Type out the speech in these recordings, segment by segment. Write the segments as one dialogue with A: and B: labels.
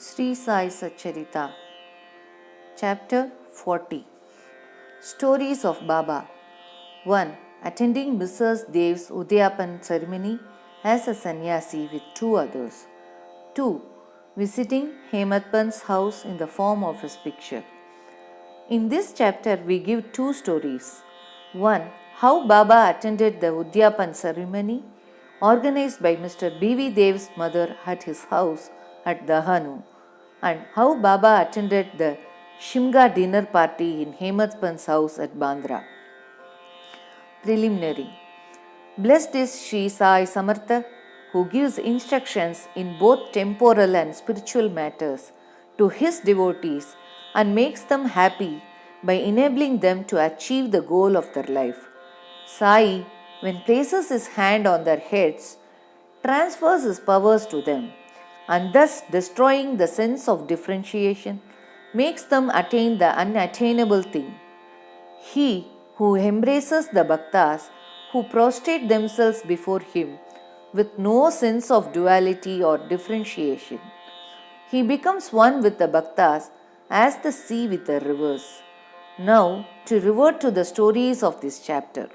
A: Sri Sai Satcharita, Chapter 40. Stories of Baba. 1. Attending Mrs. Dev's Udyapan ceremony as a sannyasi with two others. 2. Visiting Hematpan's house in the form of his picture. In this chapter, we give two stories. 1. How Baba attended the Udyapan ceremony organized by Mr. B.V. Dev's mother at his house at Dahanu, and how Baba attended the Shimga dinner party in Hematpan's house at Bandra. Preliminary. Blessed is Sri Sai Samartha, who gives instructions in both temporal and spiritual matters to his devotees and makes them happy by enabling them to achieve the goal of their life. Sai, when places his hand on their heads, transfers his powers to them, and thus destroying the sense of differentiation, makes them attain the unattainable thing. He who embraces the bhaktas who prostrate themselves before him with no sense of duality or differentiation, he becomes one with the bhaktas as the sea with the rivers. Now, to revert to the stories of this chapter.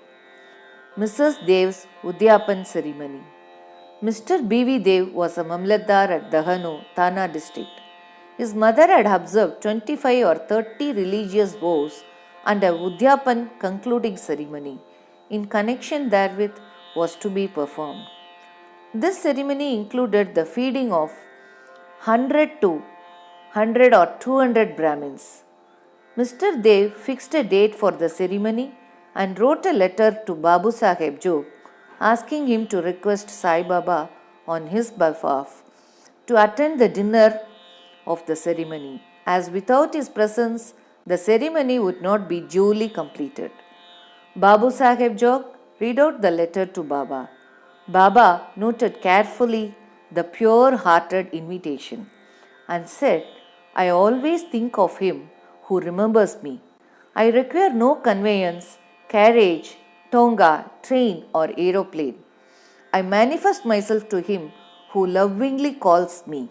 A: Mrs. Dev's Udyapan ceremony. Mr. B.V. Dev was a Mamlatdar at Dahanu, Thana district. His mother had observed 25 or 30 religious vows and a Udyapan concluding ceremony in connection therewith was to be performed. This ceremony included the feeding of 100 to 100 or 200 Brahmins. Mr. Dev fixed a date for the ceremony and wrote a letter to Babu Saheb Jog asking him to request Sai Baba on his behalf to attend the dinner of the ceremony, as without his presence the ceremony would not be duly completed. Babu Saheb Jog read out the letter to Baba. Baba noted carefully the pure-hearted invitation and said, I always think of him who remembers me. I require no conveyance, carriage, tonga, train or aeroplane. I manifest myself to him who lovingly calls me.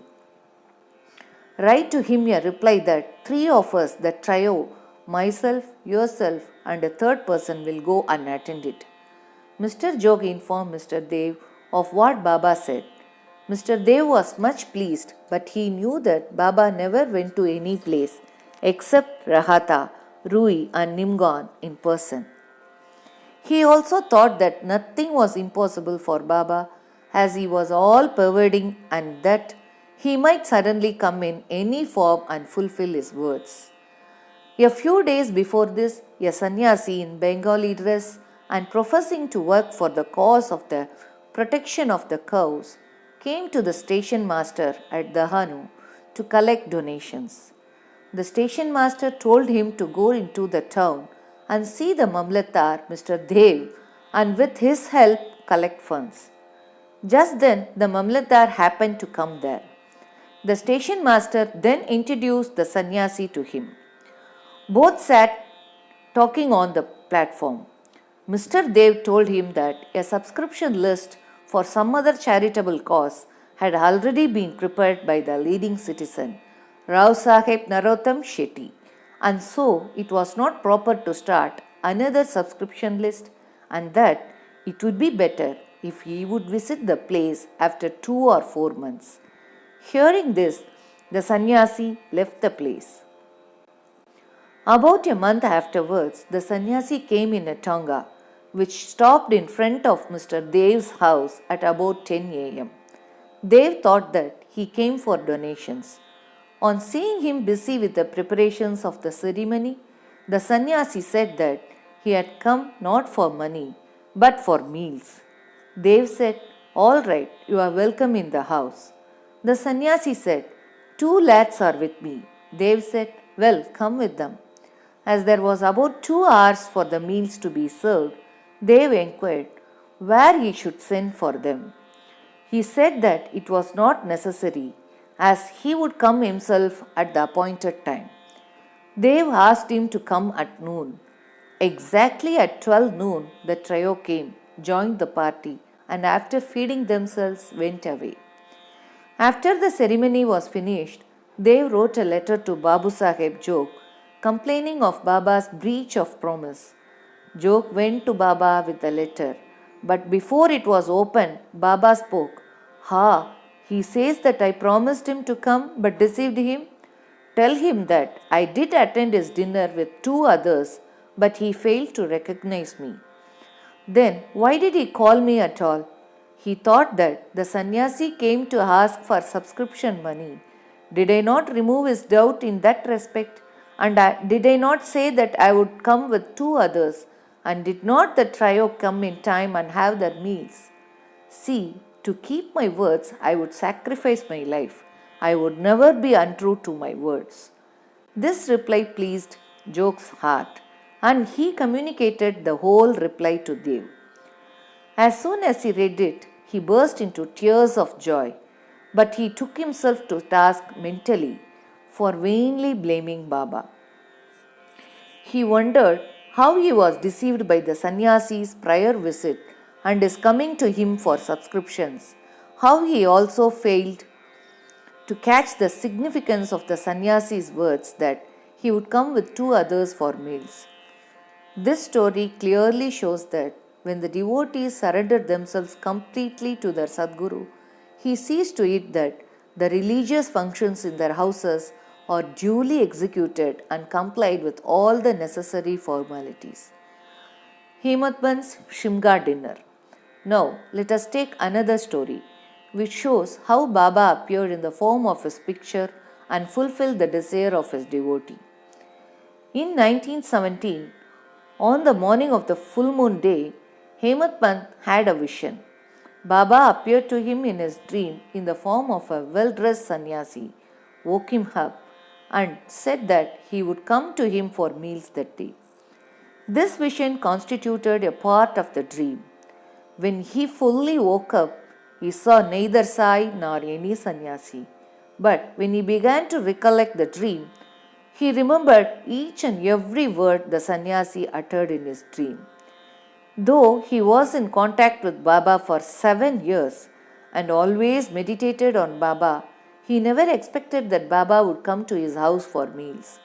A: Write to him a reply that three of us, the trio, myself, yourself and a third person will go unattended. Mr. Jog informed Mr. Dev of what Baba said. Mr. Dev was much pleased, but he knew that Baba never went to any place except Rahata, Rui and Nimgan in person. He also thought that nothing was impossible for Baba as he was all-pervading and that he might suddenly come in any form and fulfill his words. A few days before this, a sannyasi in Bengali dress and professing to work for the cause of the protection of the cows came to the station master at Dahanu to collect donations. The station master told him to go into the town and see the Mamlatdar, Mr. Dev, and with his help collect funds. Just then, the Mamlatdar happened to come there. The station master then introduced the sannyasi to him. Both sat talking on the platform. Mr. Dev told him that a subscription list for some other charitable cause had already been prepared by the leading citizen, Rao Saheb Narottam Shetty, and so it was not proper to start another subscription list and that it would be better if he would visit the place after 2 or 4 months. Hearing this, the sannyasi left the place. About a month afterwards, the sannyasi came in a tonga, which stopped in front of Mr. Dev's house at about 10 a.m. Dev thought that he came for donations. On seeing him busy with the preparations of the ceremony, the sannyasi said that he had come not for money, but for meals. Dev said, all right, you are welcome in the house. The sannyasi said, 2 lads are with me. Dev said, well, come with them. As there was about 2 hours for the meals to be served, Dev inquired where he should send for them. He said that it was not necessary, as he would come himself at the appointed time. Dev asked him to come at noon. Exactly at 12 noon, the trio came, joined the party, and after feeding themselves, went away. After the ceremony was finished, Dev wrote a letter to Babu Saheb Jog complaining of Baba's breach of promise. Jog went to Baba with the letter, but before it was opened, Baba spoke. Ha! He says that I promised him to come but deceived him. Tell him that I did attend his dinner with two others, but he failed to recognize me. Then why did he call me at all? He thought that the sannyasi came to ask for subscription money. Did I not remove his doubt in that respect? And did I not say that I would come with two others? And did not the trio come in time and have their meals? See, to keep my words, I would sacrifice my life. I would never be untrue to my words. This reply pleased Jog's heart, and he communicated the whole reply to Dev. As soon as he read it, he burst into tears of joy, but he took himself to task mentally for vainly blaming Baba. He wondered how he was deceived by the sannyasi's prior visit and his coming to him for subscriptions, how he also failed to catch the significance of the sannyasi's words that he would come with two others for meals. This story clearly shows that when the devotees surrendered themselves completely to their Sadguru, he sees to it that the religious functions in their houses are duly executed and complied with all the necessary formalities. Hematband's Shimga dinner. Now, let us take another story which shows how Baba appeared in the form of his picture and fulfilled the desire of his devotee. In 1917, on the morning of the full moon day, Hematband had a vision. Baba appeared to him in his dream in the form of a well-dressed sannyasi, woke him up, and said that he would come to him for meals that day. This vision constituted a part of the dream. When he fully woke up, he saw neither Sai nor any sannyasi. But when he began to recollect the dream, he remembered each and every word the sannyasi uttered in his dream. Though he was in contact with Baba for 7 years and always meditated on Baba, he never expected that Baba would come to his house for meals.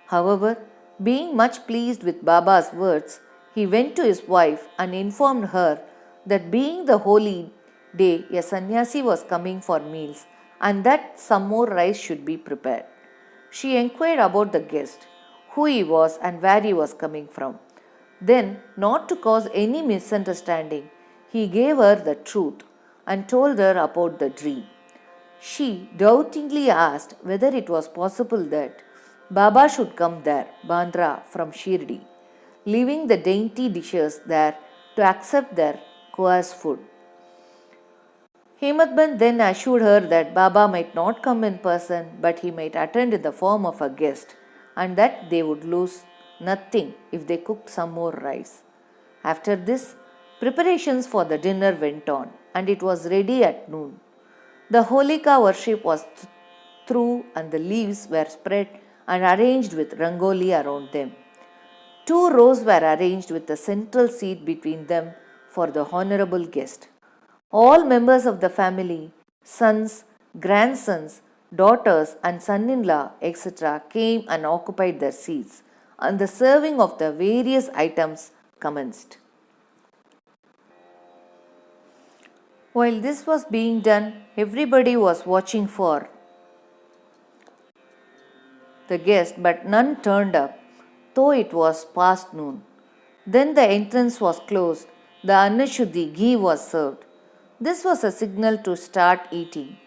A: However, being much pleased with Baba's words, he went to his wife and informed her that being the holy day, a sannyasi was coming for meals and that some more rice should be prepared. She inquired about the guest, who he was and where he was coming from. Then, not to cause any misunderstanding, he gave her the truth and told her about the dream. She doubtingly asked whether it was possible that Baba should come there, Bandra, from Shirdi, leaving the dainty dishes there to accept their coarse food. Hematband then assured her that Baba might not come in person, but he might attend in the form of a guest, and that they would lose nothing if they cooked some more rice. After this, preparations for the dinner went on, and it was ready at noon. The Holika worship was through, and the leaves were spread and arranged with rangoli around them. 2 rows were arranged with a central seat between them for the honorable guest. All members of the family, sons, grandsons, daughters, and son-in-law, etc., came and occupied their seats, and the serving of the various items commenced. While this was being done, everybody was watching for the guest, but none turned up, though it was past noon. Then the entrance was closed, the Annashuddhi ghee was served. This was a signal to start eating.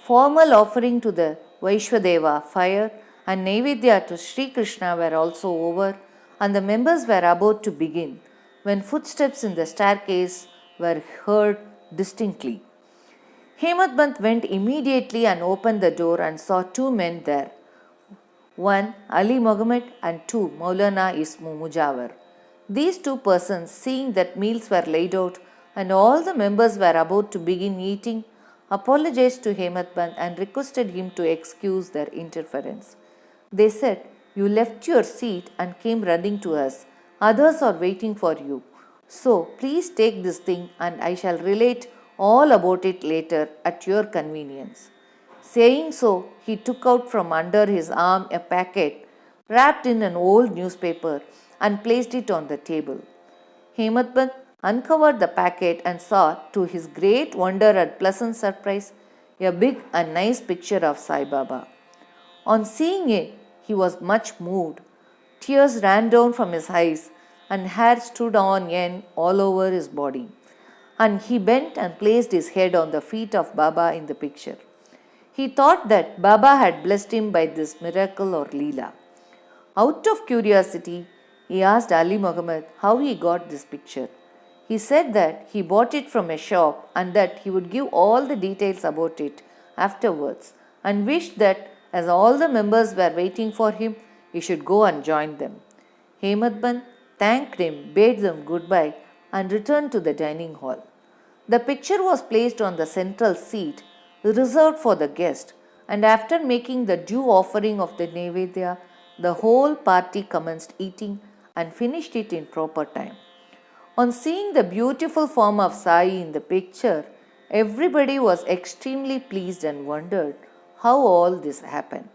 A: Formal offering to the Vaishwadeva fire and Naivedya to Sri Krishna were also over, and the members were about to begin when footsteps in the staircase were heard distinctly. Hematband went immediately and opened the door and saw 2 men there. One, Ali Muhammad, and 2, Maulana Ismu Mujawar. These 2 persons, seeing that meals were laid out and all the members were about to begin eating, apologized to Hematband and requested him to excuse their interference. They said, "You left your seat and came running to us. Others are waiting for you. So, please take this thing and I shall relate all about it later at your convenience." Saying so, he took out from under his arm a packet wrapped in an old newspaper and placed it on the table. Hemadpant uncovered the packet and saw, to his great wonder and pleasant surprise, a big and nice picture of Sai Baba. On seeing it, he was much moved. Tears ran down from his eyes, and hair stood on end all over his body. And he bent and placed his head on the feet of Baba in the picture. He thought that Baba had blessed him by this miracle or Leela. Out of curiosity, he asked Ali Muhammad how he got this picture. He said that he bought it from a shop and that he would give all the details about it afterwards, and wished that as all the members were waiting for him, he should go and join them. Hemadpant thanked him, bade them goodbye, and returned to the dining hall. The picture was placed on the central seat reserved for the guest, and after making the due offering of the Nevedya, the whole party commenced eating and finished it in proper time. On seeing the beautiful form of Sai in the picture, everybody was extremely pleased and wondered how all this happened.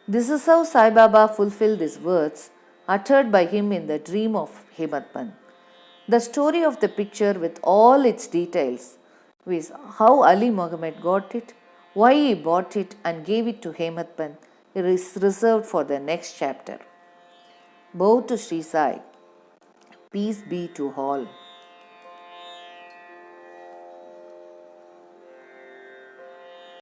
A: This is how Sai Baba fulfilled his words uttered by him in the dream of Hemadpant. The story of the picture with all its details, with how Ali Muhammad got it, why he bought it and gave it to Hemadpant, is reserved for the next chapter. Bow to Sri Sai. Peace be to all.